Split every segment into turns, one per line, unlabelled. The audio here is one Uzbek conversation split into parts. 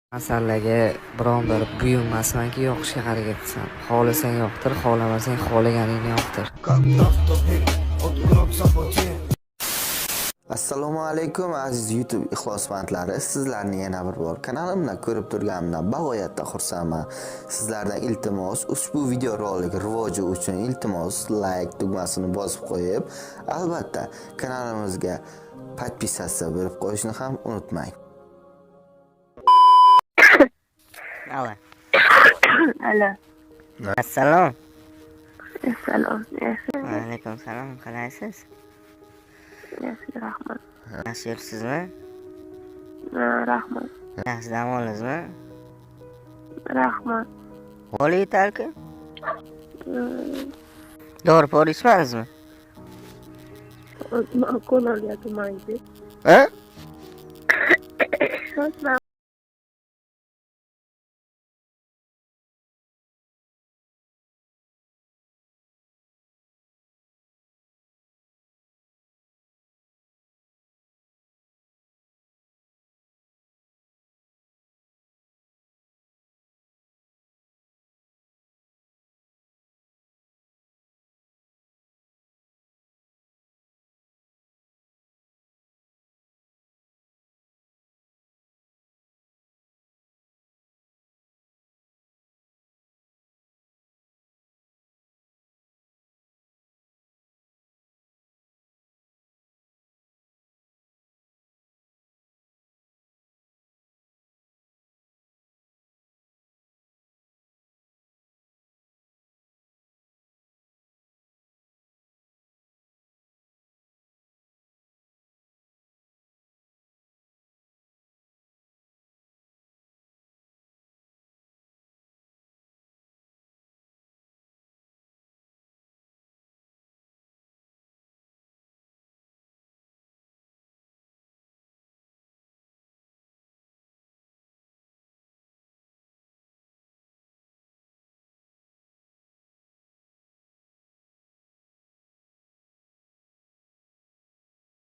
Masalaga biron bir buyurmasmanki, yoqishga harakat qilsam. Xohlasang yoqtir, xohlamasang xohlaganingni yoqtir.
Assalomu alaykum aziz YouTube ixlosmandlari. Sizlarni yana bir bor kanalimdan ko'rib turganimdan bag'oyatda xursandman. Sizlardan iltimos, ushbu video rolik rivoji uchun iltimos like tugmasini bosib qo'yib, albatta kanalimizga podpisatsiya bo'lib qo'yishni ham unutmang.
Alo.
Alo.
Assalom.
Assalom.
Alaykum salom. Qalaysiz?
Yaxshi, rahmat.
Yaxshi yuribsizmi?
Rahmat.
Yaxshi dam oldingizmi?
Rahmat.
Qo'li yetarku? Dori-pori ichmadingizmi?
Qo'lga tumaydi.
Ha?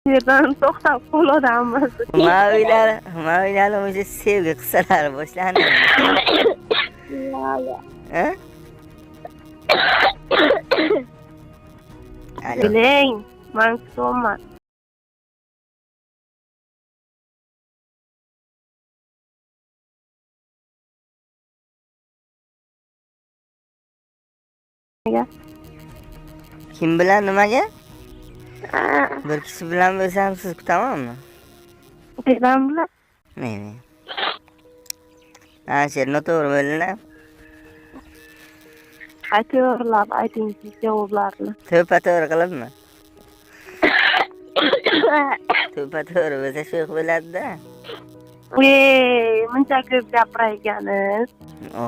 Yerdan to'xtab qoladiganmiz.
Maviylar o'zi sevgi qissalari boshlandi. Ha?
Biling, men kutolman.
Kim bilan nimaga? Bir kishi bilan bo'lsam siz kutamanmi?
Bilan bilan.
Meni. Ha, sen noto'g'ri bo'ldinglar.
Aytyorlar, aytingsiz javoblarni.
To'ppa-to'g'ri qilibmi? To'ppa-to'g'ri bo'lsa shu bo'ladi-da.
Muncha ko'p gapirayotganingiz.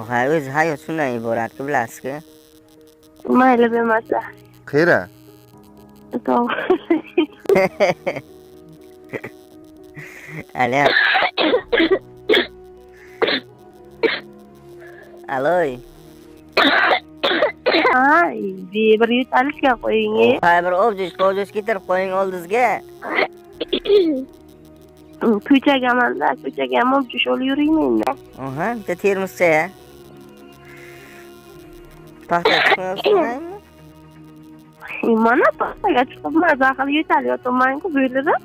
Ha, o'zi hayot shundan iborat-ku, bilasizku.
Mayli bo'lmasa.
Qayera?
Alo. Aloy.
Bir yutalishga qo'ying.
Ha, bir objish ketirib qo'ying oldingizga.
Ko'chaga ham objish olib yuraymi?
Oha, bitta termoscha-ya. Paxta chiqmayapsizmi?
Mana paxtaga chiqib mazaqil yutalyapman-ku bo'ldi-da.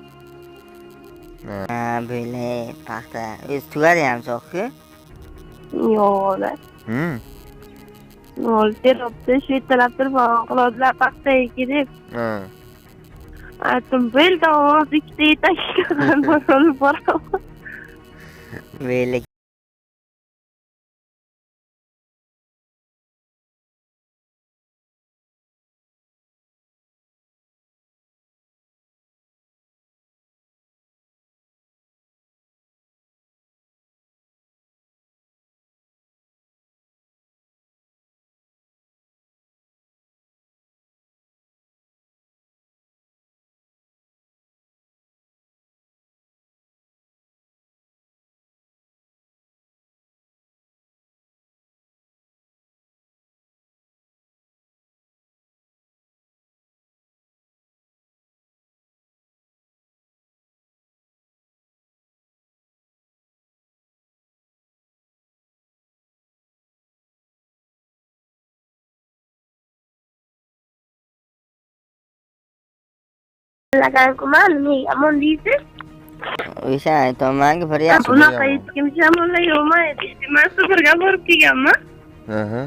Ha, böyle paxta. O'zi tugadi ham cho'qku.
Yo'q. Terobda shu ertalab turib qiladilar paxtaga kelib. Aytdim, bo'ldi, hozir ikkita yetakchidan olib boraman.
Böyle
Laganku nimaga yomon deysiz?
O'sha aytolmanki bir yaxshi.
Bunaqa hech kim shamolla yo'maydi. Men birga borib kelganman.
Aha.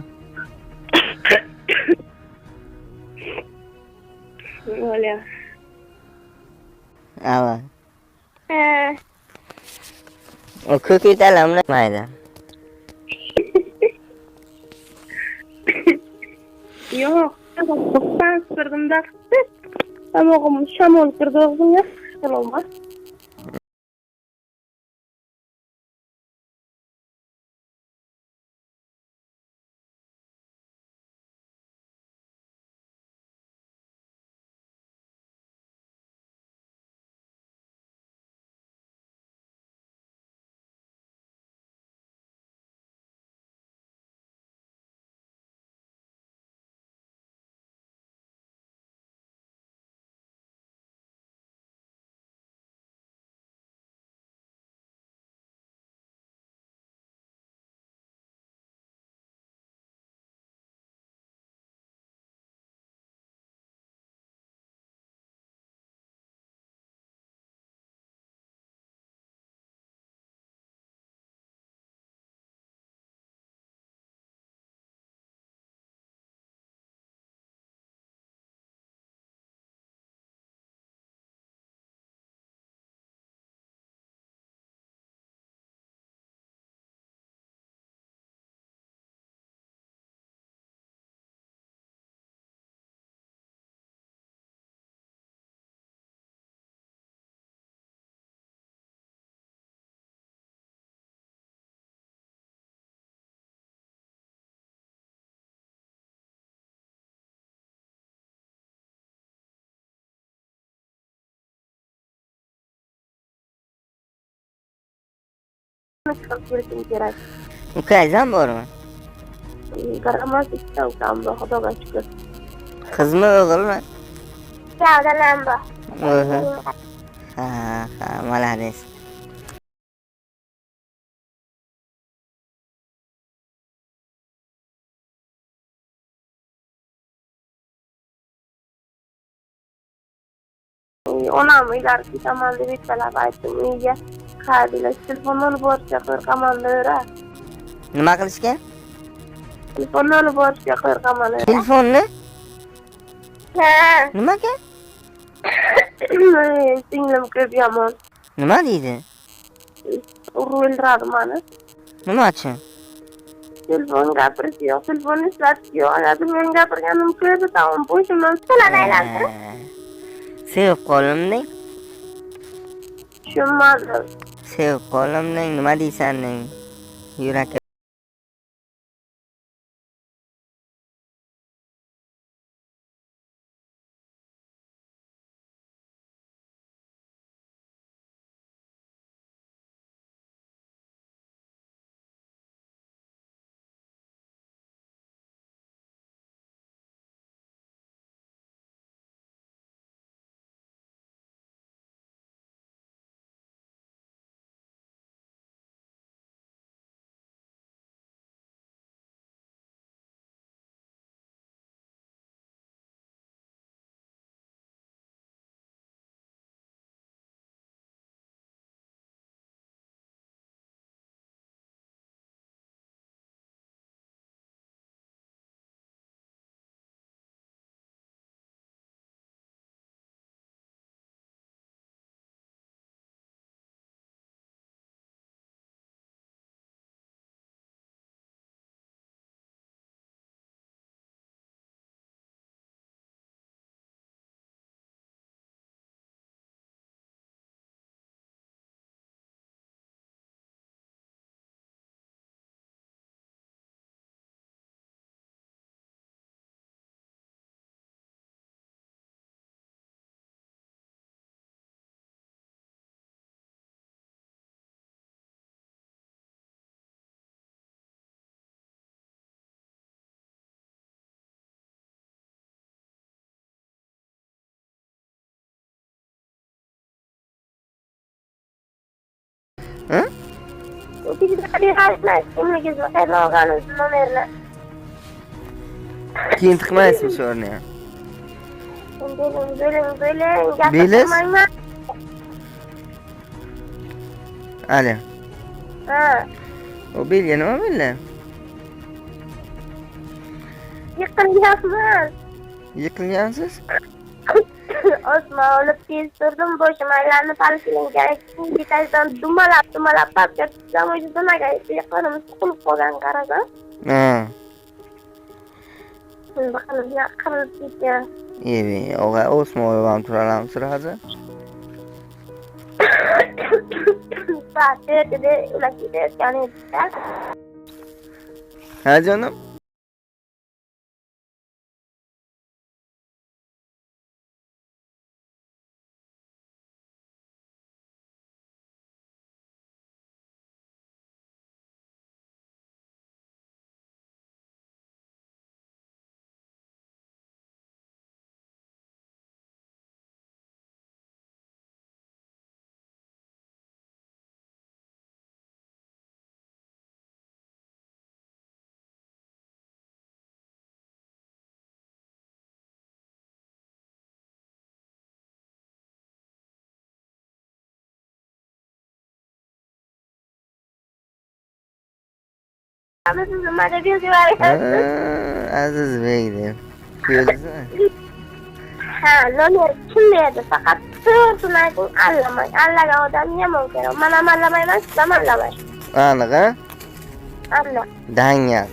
Ola.
Ava. O ko'k etalamni mayda.
Yo'q, ben sırgımda kıstı. Ama o şamol kırdı oğlum ya. Olmaz. Çıkıp girdim gerek.
Ukaysan bormi?
Karamaz işte utandı. Xudoga şükür.
Qizmi o'g'ilmi?
Savdalan bu.
Ha, молодец.
Onam ileriki zamanda bitseler aytdim uyga. Qadilar telefondan borcha qo'rqaman deyra.
Nima qilishgan?
Telefondan borcha qo'rqaman.
Telefonni?
Ha.
Nimaga?
Singlim ko'p yomon.
Nima deydi?
O'ldiradi meni.
Nima uchun?
Telefon gapirish yo'q, telefon ishlatish yo'q. Agar men gapirganim ko'p, tamam bo'shimdan so'lab aylantirib.
Sevib qoldimding.
Tushunmadim.
Sevib qoldimding. Nima deysan deng? Yurakka. Ha? Keyin tiqmaysizmi shu o'rni ham?
Bo'ling.
Beliz?
Gapirmayman.
Ali.
Ha.
O belga nima bo'ldi?
Yiqilganman.
Yiqilgansiz?
Osmon olib tez turdim, boshim aylanib palchilingan etajdan dumalab pastga tushsam, o'sha dumaga yiqilib suqilib qolgan qarasam.
Ha.
Shunda qirilib ketgan.
Evi, og'a Osmonov ham turalamsiz hozir?
Soat 4'de ular ketayotgan edi.
Ha canım?
Ama siz nimaga beryapsiz?
Azizbekdir. Ko'rdingizmi?
Ha, nomer kim berdi? Faqat to'g'risini ayting, allamang. Allagan odam yomon kerak. Men ham allamayman, siz ham allamang.
Aniq, ha?
Alla.
Dangas.